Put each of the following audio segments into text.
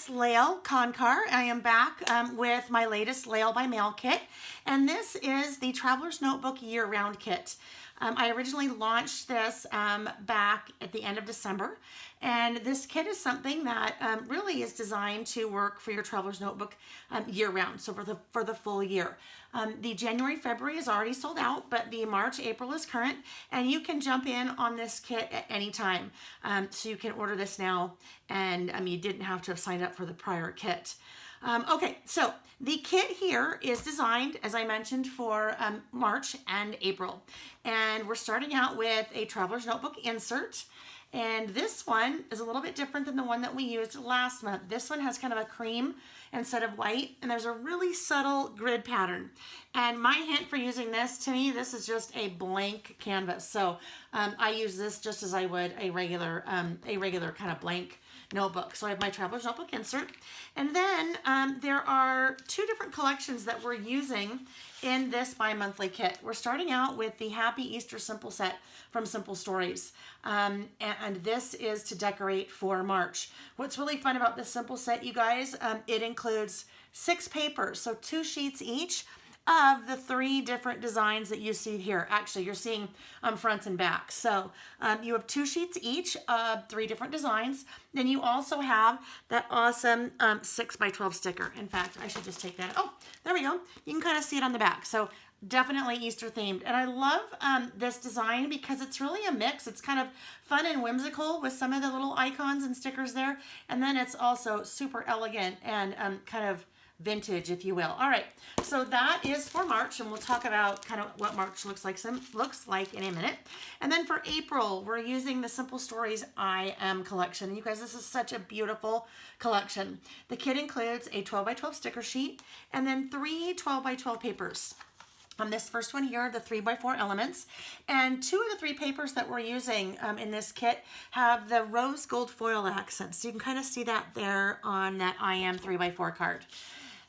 it's Layle Concar. I am back with my latest Layle by Mail kit, and this is the Traveler's Notebook Year-Round Kit. I originally launched this back at the end of December, and this kit is something that really is designed to work for your Traveler's Notebook year-round, so for the full year. The January, February is already sold out, but the March, April is current, and you can jump in on this kit at any time. So you can order this now, and you didn't have to have signed up for the prior kit. Okay, so the kit here is designed, as I mentioned, for March and April. And we're starting out with a Traveler's Notebook insert. And this one is a little bit different than the one that we used last month. This one has kind of a cream instead of white, and there's a really subtle grid pattern. And my hint for using this, to me, this is just a blank canvas. So I use this just as I would a regular kind of blank notebook. So I have my Traveler's Notebook insert. And then there are two different collections that we're using in this bi-monthly kit. We're starting out with the Happy Easter Simple Set from Simple Stories. And this is to decorate for March. What's really fun about this simple set, you guys, it includes 6 papers, so 2 sheets each of the 3 different designs that you see here. Actually, you're seeing fronts and backs. So you have 2 sheets each of 3 different designs. Then you also have that awesome 6x12 sticker. In fact, I should just take that. Oh, there we go. You can kind of see it on the back. So definitely Easter themed. And I love this design because it's really a mix. It's kind of fun and whimsical with some of the little icons and stickers there. And then it's also super elegant and kind of vintage, if you will. All right, so that is for March, and we'll talk about kind of what March looks like in a minute. And then for April, we're using the Simple Stories I Am collection. And you guys, this is such a beautiful collection. The kit includes a 12x12 sticker sheet and then 3 12x12 papers. On this first one here, the 3x4 elements, and 2 of the 3 papers that we're using in this kit have the rose gold foil accents. So you can kind of see that there on that I Am 3x4 card.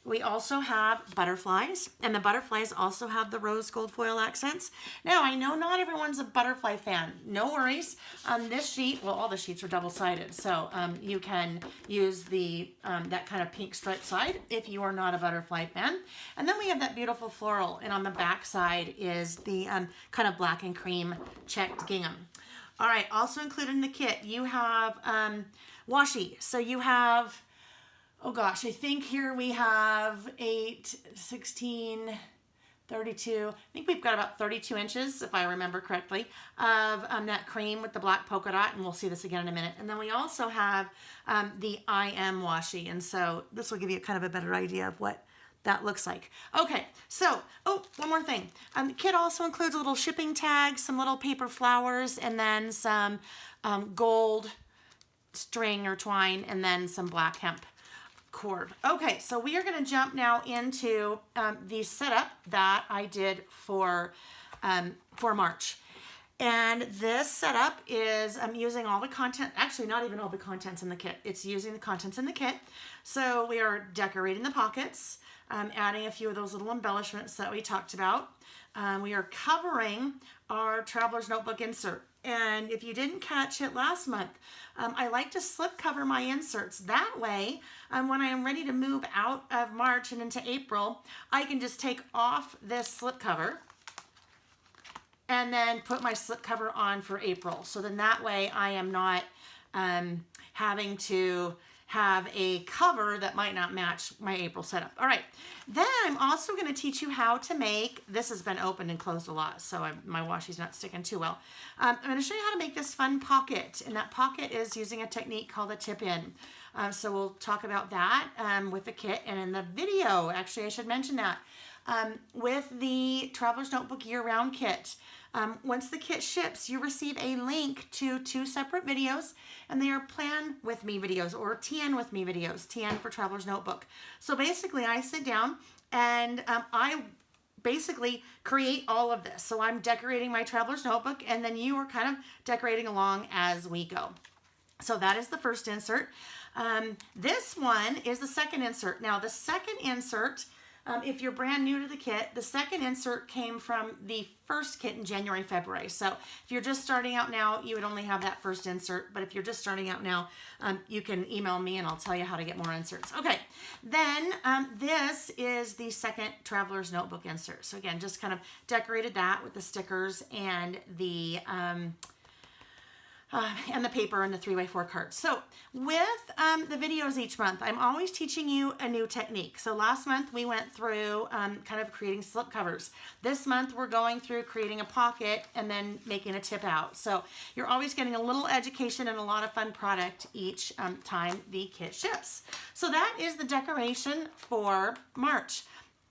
We also have butterflies, and the butterflies also have the rose gold foil accents. Now, I know not everyone's a butterfly fan. No worries. On this sheet, well, all the sheets are double-sided, so you can use the that kind of pink striped side if you are not a butterfly fan. And then we have that beautiful floral, and on the back side is the kind of black and cream checked gingham. All right, also included in the kit, you have washi. So you have, oh gosh, I think here we have 8, 16, 32. I think we've got about 32 inches, if I remember correctly, of that cream with the black polka dot, and we'll see this again in a minute. And then we also have the I Am washi, and so this will give you kind of a better idea of what that looks like. Okay, so, oh, one more thing. The kit also includes a little shipping tag, some little paper flowers, and then some gold string or twine, and then some black hemp cord. Okay, so we are going to jump now into the setup that I did for March. And this setup is using all the content, actually not even all the contents in the kit. It's using the contents in the kit. So we are decorating the pockets, adding a few of those little embellishments that we talked about. We are covering our Traveler's Notebook insert. And if you didn't catch it last month, I like to slip cover my inserts. That way, when I am ready to move out of March and into April, I can just take off this slip cover and then put my slip cover on for April. So then that way I am not having to have a cover that might not match my April setup. All right, then I'm also going to teach you how to make, this has been opened and closed a lot, so my washi's not sticking too well. I'm going to show you how to make this fun pocket, and that pocket is using a technique called a tip-in. So we'll talk about that with the kit and in the video. Actually, I should mention that. With the Traveler's Notebook Year-Round Kit, once the kit ships, you receive a link to 2 separate videos, and they are Plan With Me videos, or TN With Me videos, TN for Traveler's Notebook. So basically, I sit down and I basically create all of this. So I'm decorating my Traveler's Notebook, and then you are kind of decorating along as we go. So that is the first insert. This one is the second insert. Now, the second insert If you're brand new to the kit, the second insert came from the first kit in January, February. So if you're just starting out now, you would only have that first insert. But if you're just starting out now, you can email me and I'll tell you how to get more inserts. Okay, then this is the second Traveler's Notebook insert. So again, just kind of decorated that with the stickers and the paper and the 3x4 cards. So with the videos each month, I'm always teaching you a new technique. So last month we went through kind of creating slip covers. This month we're going through creating a pocket and then making a tip out. So you're always getting a little education and a lot of fun product each time the kit ships. So that is the decoration for March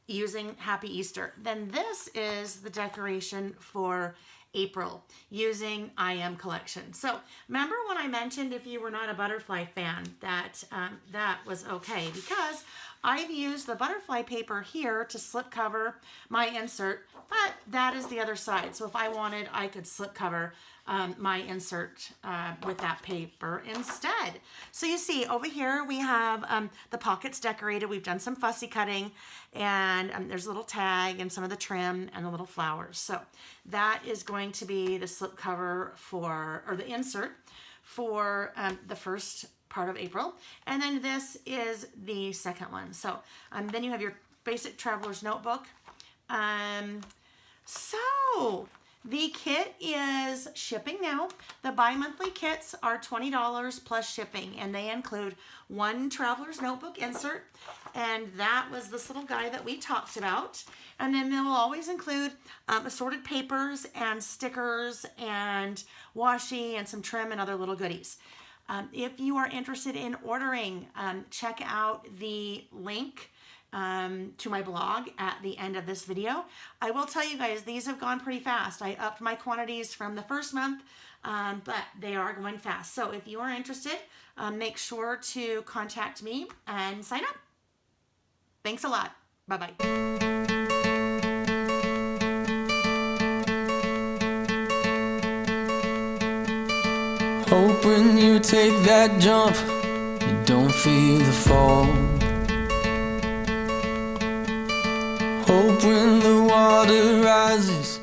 using Happy Easter. Then this is the decoration for April using I Am Collection. So remember when I mentioned if you were not a butterfly fan that that was okay, because I've used the butterfly paper here to slip cover my insert, but that is the other side. So if I wanted, I could slip cover my insert with that paper instead. So you see over here we have the pockets decorated. We've done some fussy cutting, and there's a little tag and some of the trim and the little flowers. So that is going to be the slip cover for, or the insert for the first part of April. And then this is the second one. So then you have your basic Traveler's Notebook. So the kit is shipping now. The bi-monthly kits are $20 plus shipping, and they include one Traveler's Notebook insert, and that was this little guy that we talked about. And then they will always include assorted papers and stickers and washi and some trim and other little goodies. If you are interested in ordering, check out the link to my blog at the end of this video. I will tell you guys, these have gone pretty fast. I upped my quantities from the first month, but they are going fast. So if you are interested, make sure to contact me and sign up. Thanks a lot. Bye-bye. Hope when you take that jump, you don't feel the fall. Hope when the water rises,